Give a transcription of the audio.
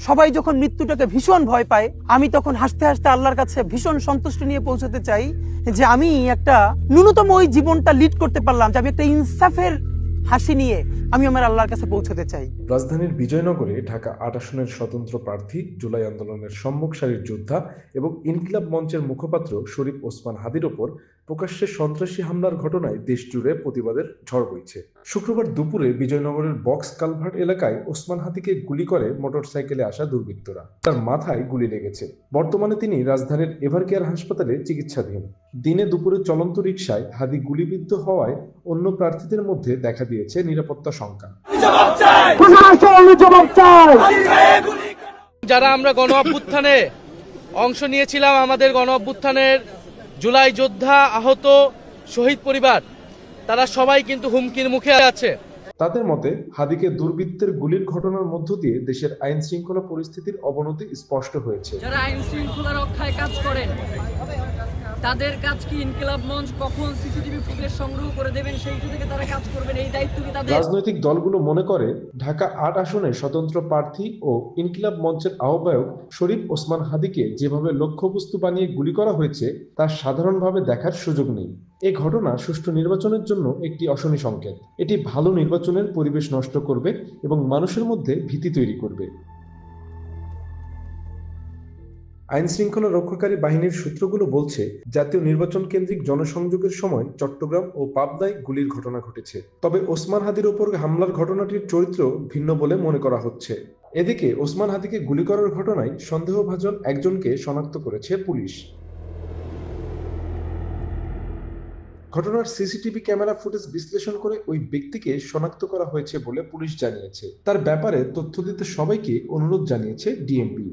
সবাই যখন মৃত্যুটাকে ভীষণ ভয় পায়, আমি তখন হাসতে হাসতে আল্লাহর কাছে ভীষণ সন্তুষ্টি নিয়ে পৌঁছতে চাই যে আমি একটা ন্যূনতম ওই জীবনটা লিড করতে পারলাম, যে আমি একটা ইনসাফের হাসি নিয়ে আমি আমার আল্লাহর কাছে পৌঁছতে চাই। রাজধানীর বিজয়নগরে ঢাকা ৮ আসনের স্বতন্ত্র প্রার্থী, জুলাই আন্দোলনের সম্মুখ সারির যোদ্ধা এবং ইনকিলাব মঞ্চের মুখপাত্র শরীফ ওসমান হাদির ওপর প্রকাশ্যে সন্ত্রাসী হামলার ঘটনায় দেশজুড়ে প্রতিবাদের ঝড় বইছে। শুক্রবার দুপুরে বিজয়নগরের বক্স কালভার্ট এলাকায় ওসমান হাদিকে গুলি করে মোটরসাইকেলে আসা দুর্বৃত্তরা। তার মাথায় গুলি লেগেছে। বর্তমানে তিনি রাজধানীর এভারকেয়ার হাসপাতালে চিকিৎসাধীন। দিনে দুপুরে চলন্ত রিকশায় হাদি গুলিবিদ্ধ হওয়ায় অন্য প্রার্থীদের মধ্যে দেখা দিয়েছে নিরাপত্তা শঙ্কা। যারা আমরা গণ অভ্যুত্থানে অংশ নিয়েছিলাম, আমাদের গণ অভ্যুত্থানের জুলাই যোদ্ধা, আহত, শহীদ পরিবার, তারা সবাই কিন্তু হুমকির মুখে আছে। তাদের মতে হাদিকে দুর্বৃত্তের গুলির ঘটনার মধ্য দিয়ে দেশের আইন শৃঙ্খলা পরিস্থিতির অবনতি স্পষ্ট হয়েছে। যারা আইন শৃঙ্খলা রক্ষায় কাজ করেন, তাদের কাজ কি ইনকিলাব মঞ্চ কখন সিসিটিভি ফুটেজ সংগ্রহ করে দেবেন সেইটা থেকে তারা কাজ করবেন, এই দায়িত্ব কি তাদের? রাজনৈতিক দলগুলো মনে করে ঢাকা ৮ আসনের স্বতন্ত্র প্রার্থী ও ইনকিলাব মঞ্চের আহ্বায়ক শরীফ ওসমান হাদিকে যেভাবে লক্ষ্যবস্তু বানিয়ে গুলি করা হয়েছে তা সাধারণভাবে দেখার সুযোগ নেই। এই ঘটনা সুষ্ঠু নির্বাচনের জন্য একটি অশনি সংকেত। এটি ভালো নির্বাচনের পরিবেশ নষ্ট করবে এবং মানুষের মধ্যে ভীতি তৈরি করবে। আইন শৃঙ্খলা রক্ষাকারী বাহিনীর সূত্রগুলো বলছে, জাতীয় নির্বাচন কেন্দ্রিক জনসংযোগের সময় চট্টগ্রাম ও পাবনায় গুলির ঘটনা ঘটেছে। তবে ওসমান হাদির ওপর হামলার ঘটনাটির চরিত্র ভিন্ন বলে মনে করা হচ্ছে। এদিকে ওসমান হাদিকে গুলি করার ঘটনায় সন্দেহভাজন একজনকে শনাক্ত করেছে পুলিশ। ঘটনার সিসিটিভি ক্যামেরা ফুটেজ বিশ্লেষণ করে ওই ব্যক্তিকে শনাক্ত করা হয়েছে বলে পুলিশ জানিয়েছে। তার ব্যাপারে তথ্য দিতে সবাইকে অনুরোধ জানিয়েছে ডিএমপি।